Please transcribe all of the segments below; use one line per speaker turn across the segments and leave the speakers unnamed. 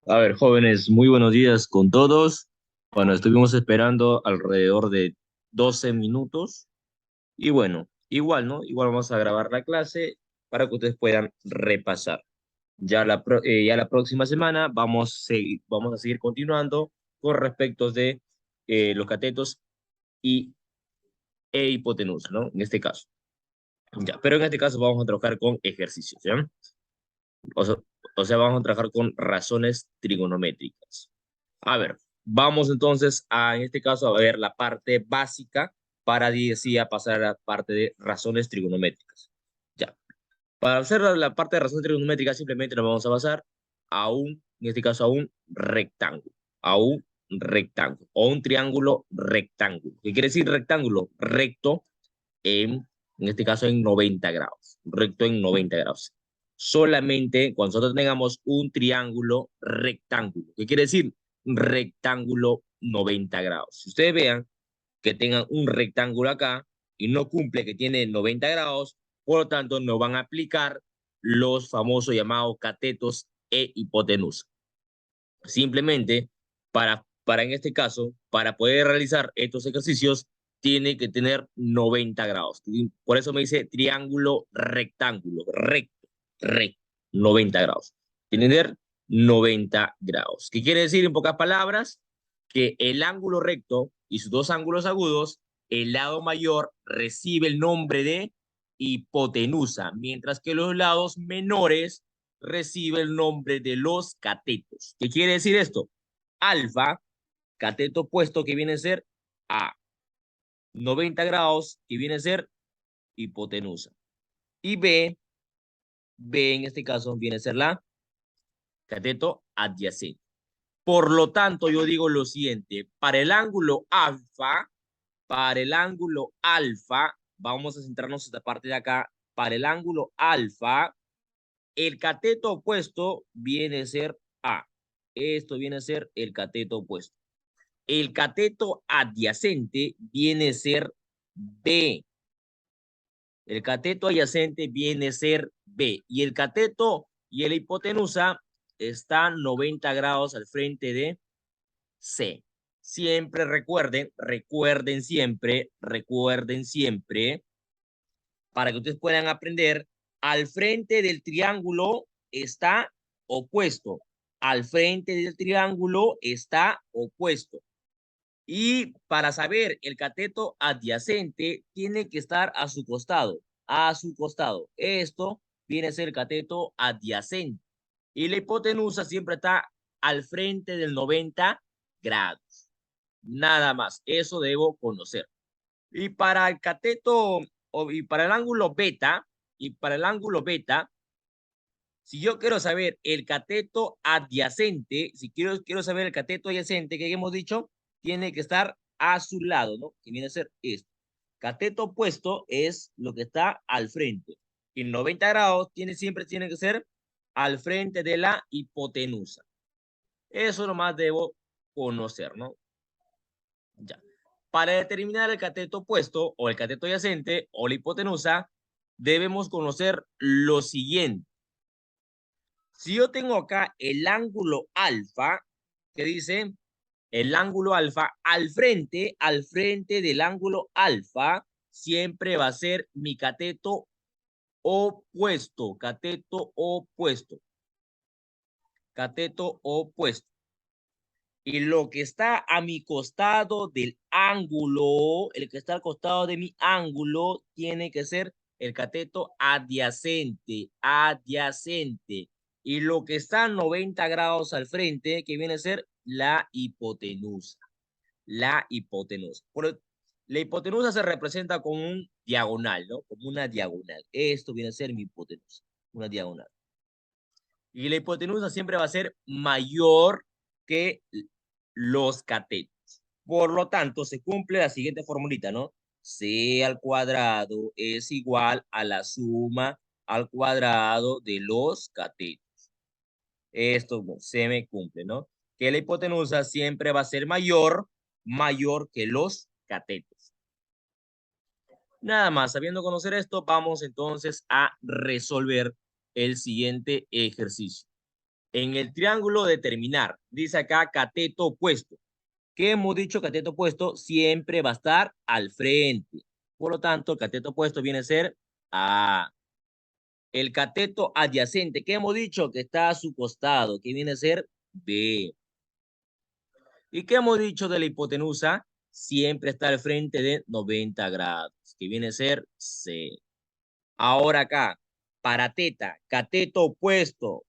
A ver, jóvenes, muy buenos días con todos. Bueno, estuvimos esperando alrededor de 12 minutos y bueno, igual, ¿no? Igual vamos a grabar la clase para que ustedes puedan repasar. Ya la próxima semana vamos a seguir continuando con respecto de los catetos y, e hipotenusa, ¿no? En este caso. Ya, pero en este caso vamos a trabajar con ejercicios, ¿ya? O sea, o sea, vamos a trabajar con razones trigonométricas. A ver, vamos entonces en este caso, a ver la parte básica para sí a pasar a la parte de razones trigonométricas. Ya, para hacer la parte de razones trigonométricas simplemente nos vamos a basar en este caso, a un rectángulo, o un triángulo rectángulo. ¿Qué quiere decir rectángulo? Recto en este caso en 90 grados, recto en 90 grados. Solamente cuando nosotros tengamos un triángulo rectángulo. ¿Qué quiere decir? Rectángulo 90 grados. Si ustedes vean que tengan un rectángulo acá y no cumple que tiene 90 grados, por lo tanto no van a aplicar los famosos llamados catetos e hipotenusa. Simplemente, para en este caso, para poder realizar estos ejercicios, tiene que tener 90 grados. Por eso me dice triángulo rectángulo, recto, 90 grados. Tiene que tener 90 grados. ¿Qué quiere decir en pocas palabras? Que el ángulo recto y sus dos ángulos agudos, el lado mayor recibe el nombre de hipotenusa, mientras que los lados menores recibe el nombre de los catetos. ¿Qué quiere decir esto? Alfa, cateto opuesto que viene a ser a 90 grados, que viene a ser hipotenusa. Y B en este caso viene a ser la cateto adyacente. Por lo tanto, yo digo lo siguiente, para el ángulo alfa, vamos a centrarnos en esta parte de acá, para el ángulo alfa, el cateto opuesto viene a ser A. Esto viene a ser el cateto opuesto. El cateto adyacente viene a ser B. El cateto adyacente viene a ser B. Y el cateto y la hipotenusa están 90 grados al frente de C. Siempre recuerden siempre, para que ustedes puedan aprender, al frente del triángulo está opuesto. Al frente del triángulo está opuesto. Y para saber el cateto adyacente, tiene que estar a su costado. A su costado. Esto viene a ser el cateto adyacente. Y la hipotenusa siempre está al frente del 90 grados. Nada más. Eso debo conocer. Y para el cateto y para el ángulo beta, si yo quiero saber el cateto adyacente, si quiero saber el cateto adyacente que hemos dicho, tiene que estar a su lado, ¿no? Que viene a ser esto. Cateto opuesto es lo que está al frente. Y 90 grados siempre tiene que ser al frente de la hipotenusa. Eso nomás debo conocer, ¿no? Ya. Para determinar el cateto opuesto o el cateto adyacente o la hipotenusa, debemos conocer lo siguiente. Si yo tengo acá el ángulo alfa, que dice el ángulo alfa, al frente del ángulo alfa, siempre va a ser mi cateto opuesto. Y lo que está a mi costado del ángulo, el que está al costado de mi ángulo, tiene que ser el cateto adyacente. Y lo que está a 90 grados al frente, que viene a ser la hipotenusa. La hipotenusa. La hipotenusa se representa como un diagonal, ¿no? Como una diagonal. Esto viene a ser mi hipotenusa, una diagonal. Y la hipotenusa siempre va a ser mayor que los catetos. Por lo tanto, se cumple la siguiente formulita, ¿no? C al cuadrado es igual a la suma al cuadrado de los catetos. Esto se me cumple, ¿no? Que la hipotenusa siempre va a ser mayor que los catetos. Nada más, sabiendo conocer esto, vamos entonces a resolver el siguiente ejercicio. En el triángulo determinar, dice acá cateto opuesto. ¿Qué hemos dicho? Cateto opuesto siempre va a estar al frente. Por lo tanto, el cateto opuesto viene a ser A. El cateto adyacente, ¿qué hemos dicho? Que está a su costado, que viene a ser B. ¿Y qué hemos dicho de la hipotenusa? Siempre está al frente de 90 grados, que viene a ser C. Ahora acá, para teta, cateto opuesto,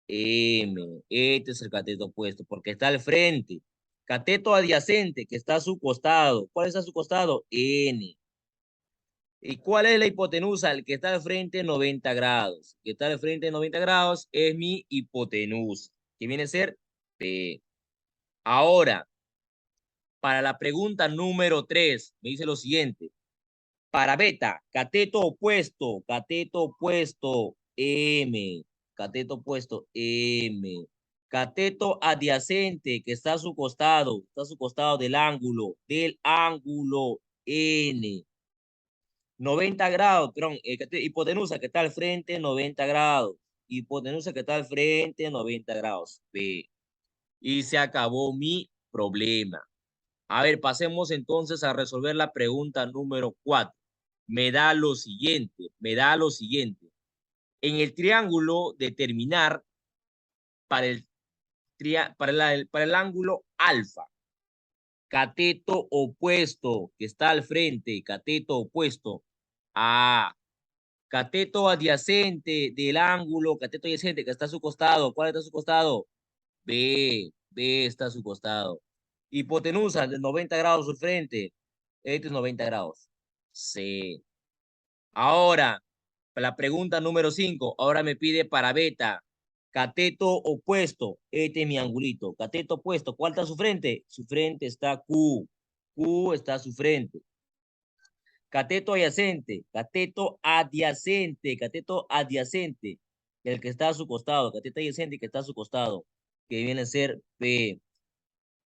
M. Este es el cateto opuesto, porque está al frente. Cateto adyacente, que está a su costado. ¿Cuál está a su costado? N. ¿Y cuál es la hipotenusa? El que está al frente 90 grados. El que está al frente 90 grados es mi hipotenusa, que viene a ser P. Ahora, para la pregunta número 3, me dice lo siguiente. Para beta, cateto opuesto, M. Cateto opuesto, M. Cateto adyacente, que está a su costado del ángulo N. 90 grados, perdón, hipotenusa que está al frente, 90 grados. Hipotenusa que está al frente, 90 grados. B. Y se acabó mi problema. A ver, pasemos entonces a resolver la pregunta número 4. Me da lo siguiente. En el triángulo determinar para el ángulo alfa, cateto opuesto que está al frente, cateto opuesto a cateto adyacente del ángulo, cateto adyacente que está a su costado. ¿Cuál está a su costado? B. B está a su costado. Hipotenusa de 90 grados al frente. Este es 90 grados. C. Ahora, la pregunta número 5. Ahora me pide para beta. Cateto opuesto. Este es mi angulito. Cateto opuesto. ¿Cuál está a su frente? Su frente está Q. Q está a su frente. Cateto adyacente, cateto adyacente, el que está a su costado, cateto adyacente que está a su costado, que viene a ser P.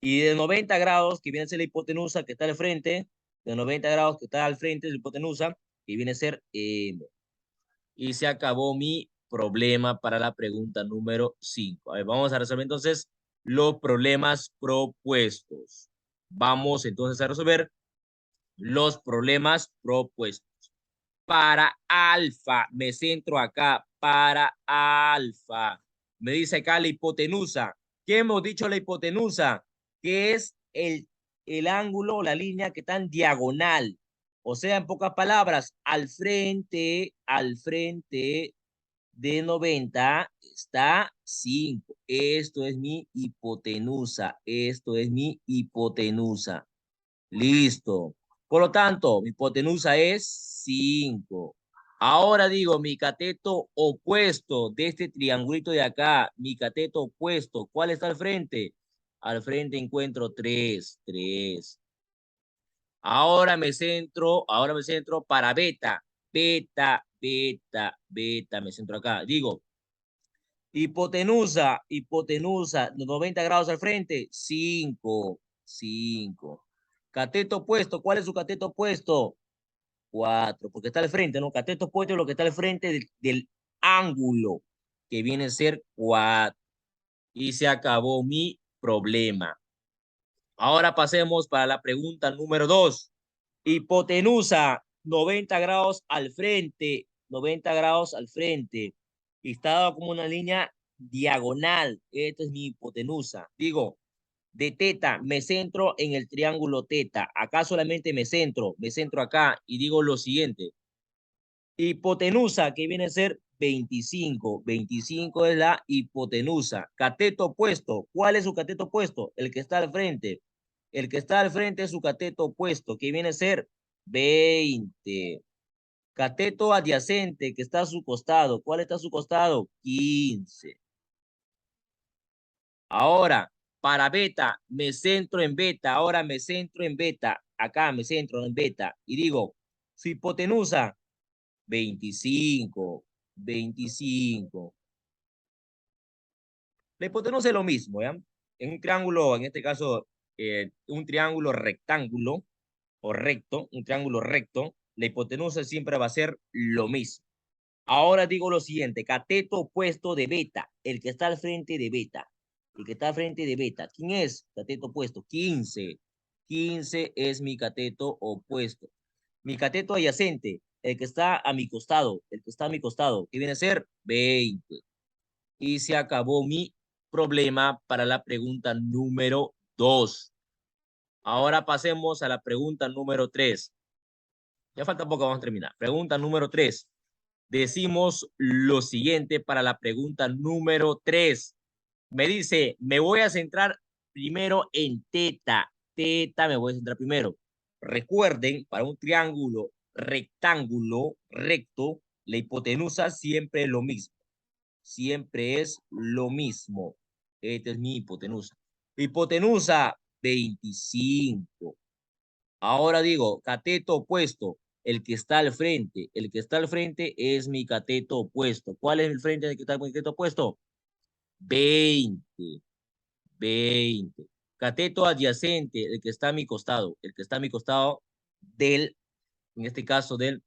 Y de 90 grados, que viene a ser la hipotenusa que está al frente, de 90 grados que está al frente de la hipotenusa, que viene a ser M. Y se acabó mi problema para la pregunta número 5. A ver, vamos a resolver entonces los problemas propuestos. Vamos entonces a resolver los problemas propuestos. Para alfa, me centro acá, para alfa. Me dice acá la hipotenusa. ¿Qué hemos dicho la hipotenusa? Que es el ángulo, la línea que está en diagonal. O sea, en pocas palabras, al frente de 90 está 5. Esto es mi hipotenusa. Esto es mi hipotenusa. Listo. Por lo tanto, mi hipotenusa es 5. Ahora digo, mi cateto opuesto de este triangulito de acá, mi cateto opuesto, ¿cuál está al frente? Al frente encuentro 3, 3. Ahora me centro para beta, beta, me centro acá. Digo, hipotenusa, 90 grados al frente, 5, 5. Cateto opuesto, ¿cuál es su cateto opuesto? 4, porque está al frente, ¿no? Cateto opuesto es lo que está al frente del ángulo, que viene a ser 4. Y se acabó mi problema. Ahora pasemos para la pregunta número 2. Hipotenusa, 90 grados al frente, 90 grados al frente. Y está dado como una línea diagonal. Esta es mi hipotenusa. Digo, de teta, me centro en el triángulo teta. Acá solamente me centro acá y digo lo siguiente. Hipotenusa, que viene a ser 25. 25 es la hipotenusa. Cateto opuesto. ¿Cuál es su cateto opuesto? El que está al frente. El que está al frente es su cateto opuesto, que viene a ser 20. Cateto adyacente, que está a su costado. ¿Cuál está a su costado? 15. Ahora, para beta, me centro en beta. Ahora me centro en beta. Acá me centro en beta. Y digo, su hipotenusa, 25. 25. La hipotenusa es lo mismo, ¿ya? En un triángulo, en este caso, un triángulo rectángulo o recto, un triángulo recto, la hipotenusa siempre va a ser lo mismo. Ahora digo lo siguiente, cateto opuesto de beta, el que está al frente de beta. El que está al frente de beta. ¿Quién es? Cateto opuesto. 15. 15 es mi cateto opuesto. Mi cateto adyacente, el que está a mi costado, el que está a mi costado, que viene a ser 20. Y se acabó mi problema para la pregunta número 2. Ahora pasemos a la pregunta número 3. Ya falta poco, vamos a terminar. Pregunta número 3. Decimos lo siguiente para la pregunta número 3. Me dice, me voy a centrar primero en teta. Teta me voy a centrar primero. Recuerden, para un triángulo rectángulo recto, la hipotenusa siempre es lo mismo. Siempre es lo mismo. Esta es mi hipotenusa. Hipotenusa 25. Ahora digo, cateto opuesto, el que está al frente. El que está al frente es mi cateto opuesto. ¿Cuál es el frente del que está mi cateto opuesto? 20. 20. Cateto adyacente, el que está a mi costado. El que está a mi costado del, en este caso, del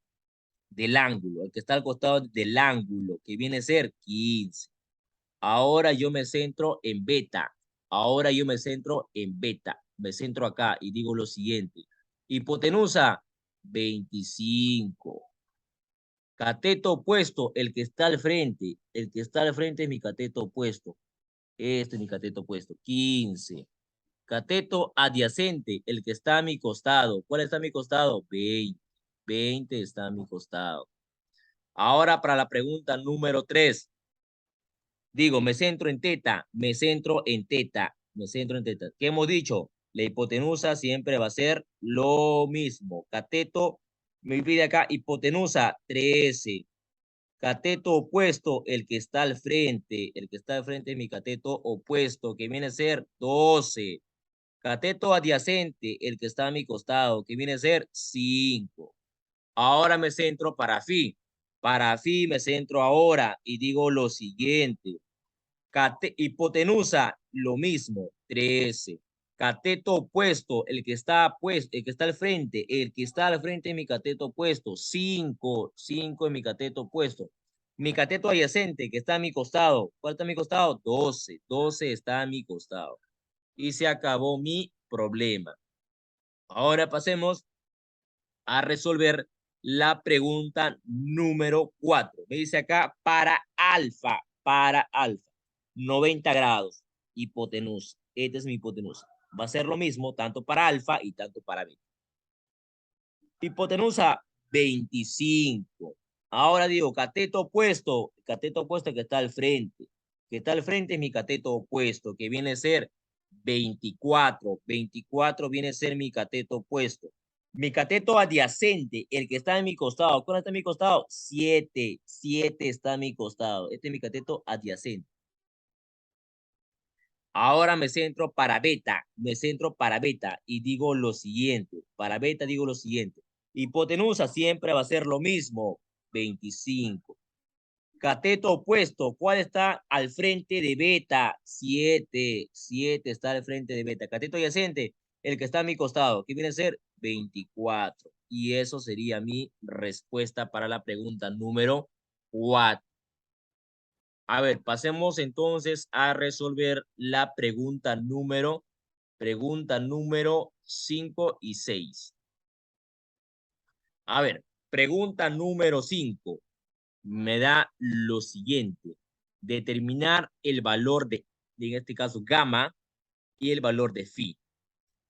ángulo. El que está al costado del ángulo, que viene a ser 15. Ahora yo me centro en beta. Ahora yo me centro en beta. Me centro acá y digo lo siguiente. Hipotenusa, 25. Cateto opuesto, el que está al frente. El que está al frente es mi cateto opuesto. Este es mi cateto opuesto, 15. Cateto adyacente, el que está a mi costado. ¿Cuál está a mi costado? 20. 20 está a mi costado. Ahora para la pregunta número 3. Digo, me centro en teta, me centro en teta, me centro en teta. ¿Qué hemos dicho? La hipotenusa siempre va a ser lo mismo. Cateto, me pide acá, hipotenusa 13. Cateto opuesto, el que está al frente. El que está al frente es mi cateto opuesto, que viene a ser 12. Cateto adyacente, el que está a mi costado, que viene a ser 5. Ahora me centro para fi. Para fi me centro ahora y digo lo siguiente. Hipotenusa, lo mismo, 13. Cateto opuesto, el que está pues, el que está al frente, el que está al frente de mi cateto opuesto, 5, 5 en mi cateto opuesto. Mi cateto adyacente, que está a mi costado, ¿cuál está a mi costado? 12, 12 está a mi costado. Y se acabó mi problema. Ahora pasemos a resolver la pregunta número 4. Me dice acá, para alfa, 90 grados, hipotenusa. Esta es mi hipotenusa. Va a ser lo mismo tanto para alfa y tanto para beta. Hipotenusa 25. Ahora digo, cateto opuesto que está al frente. Que está al frente es mi cateto opuesto, que viene a ser 24. 24 viene a ser mi cateto opuesto. Mi cateto adyacente, el que está en mi costado. ¿Cuál está en mi costado? 7. 7 está a mi costado. Este es mi cateto adyacente. Ahora me centro para beta. Me centro para beta y digo lo siguiente. Para beta digo lo siguiente. Hipotenusa siempre va a ser lo mismo. 25. Cateto opuesto. ¿Cuál está al frente de beta? 7. 7 está al frente de beta. Cateto adyacente, el que está a mi costado, que viene a ser 24. Y eso sería mi respuesta para la pregunta número 4. A ver, pasemos entonces a resolver la pregunta número 5 y 6. A ver, pregunta número 5 me da lo siguiente. Determinar el valor en este caso, gamma y el valor de phi.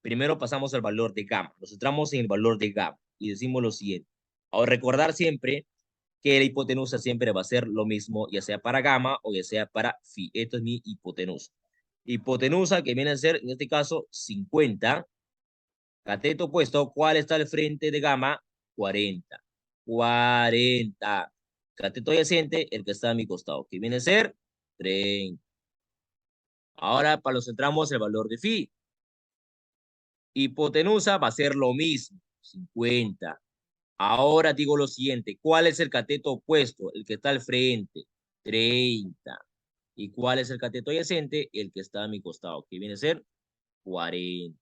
Primero pasamos al valor de gamma. Nos centramos en el valor de gamma y decimos lo siguiente. Ahora, recordar siempre que la hipotenusa siempre va a ser lo mismo, ya sea para gamma o ya sea para phi. Esto es mi hipotenusa. Hipotenusa que viene a ser, en este caso, 50. Cateto opuesto, ¿cuál está al frente de gamma? 40. 40. Cateto adyacente, el que está a mi costado, que viene a ser 30. Ahora, para los centramos el valor de phi. Hipotenusa va a ser lo mismo, 50. Ahora digo lo siguiente, ¿cuál es el cateto opuesto? El que está al frente, 30. ¿Y cuál es el cateto adyacente? El que está a mi costado, que viene a ser 40.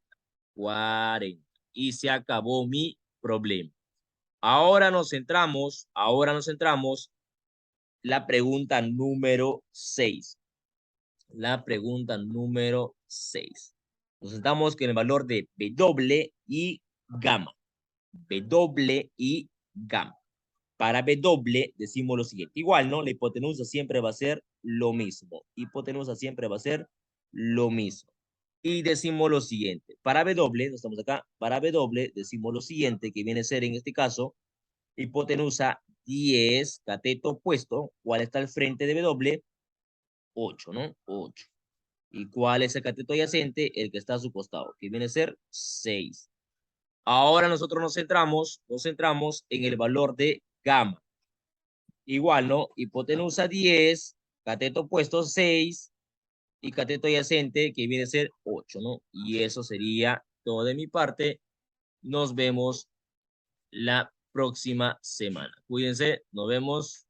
40. Y se acabó mi problema. Ahora nos centramos la pregunta número 6. La pregunta número 6. Nos estamos con el valor de W y gamma. W y gamma. Para W decimos lo siguiente. Igual, ¿no? La hipotenusa siempre va a ser lo mismo. Hipotenusa siempre va a ser lo mismo. Y decimos lo siguiente. Para W, no estamos acá, para W decimos lo siguiente, que viene a ser en este caso, hipotenusa 10, cateto opuesto. ¿Cuál está al frente de W? 8, ¿no? 8. ¿Y cuál es el cateto adyacente? El que está a su costado, que viene a ser 6. Ahora nosotros nos centramos en el valor de gamma. Igual, ¿no? Hipotenusa 10, cateto opuesto 6 y cateto adyacente que viene a ser 8, ¿no? Y eso sería todo de mi parte. Nos vemos la próxima semana. Cuídense, nos vemos.